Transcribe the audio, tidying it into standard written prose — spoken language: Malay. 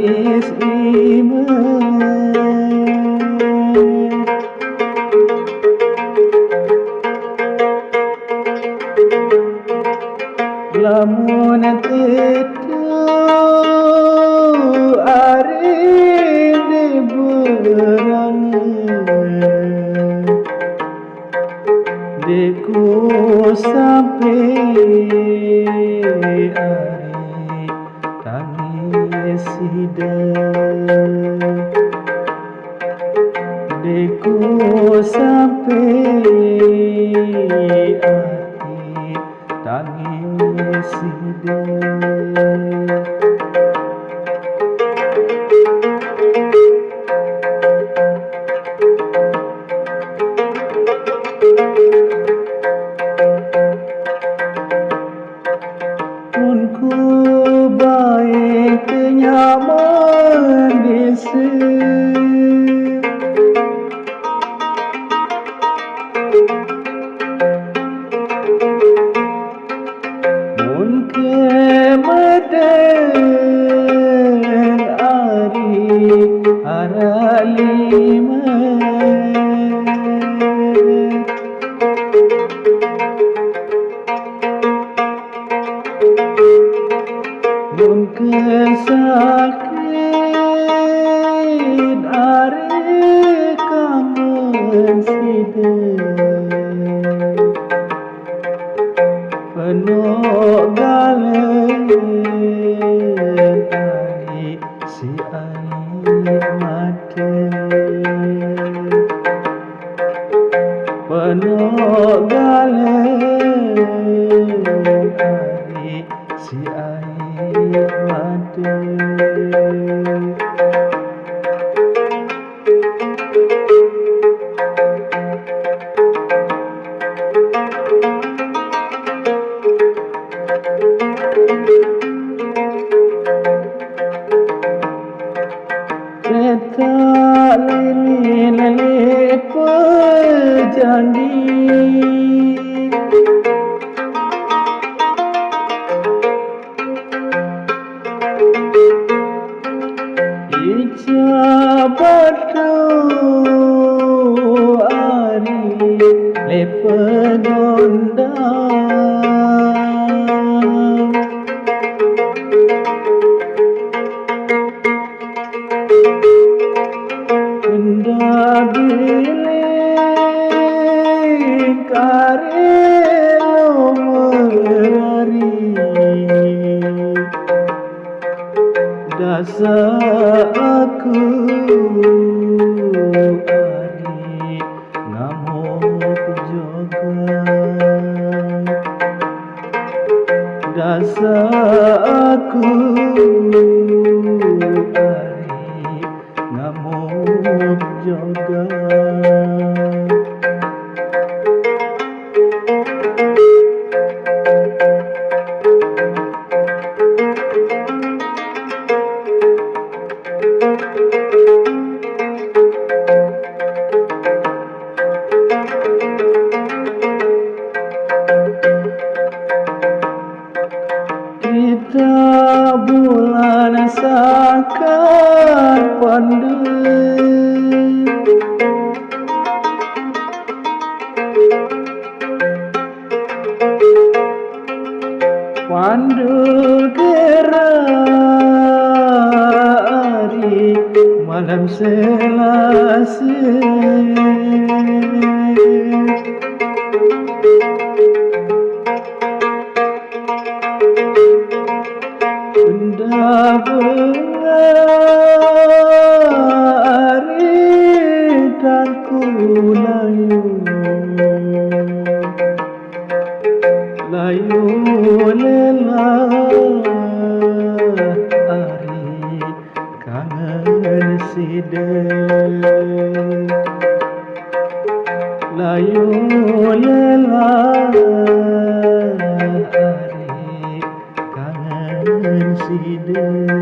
tangis iman. Lamun tetu arinde berangan, deku sampai ari tangis hidup, deku sampai ari tangis hidup. Pun ku baik kenyaman desa, pun kemudian hari haralima, pun kesakit hari kangen sidang, penuh galen ari si air mata, penuh galen ari si air mata. Kereta lili perjandi, ijabat ari lepe gondang, benda bilik kari lomari, dasa aku ari ngamuk joga, dasa aku ari ngamuk joga. Kita bulan sakar pandu, pandu gerari malam Selasa, benda bengari dan ku layu, layu lelah ari kangen sidang, layu lelah ari kangen sidang.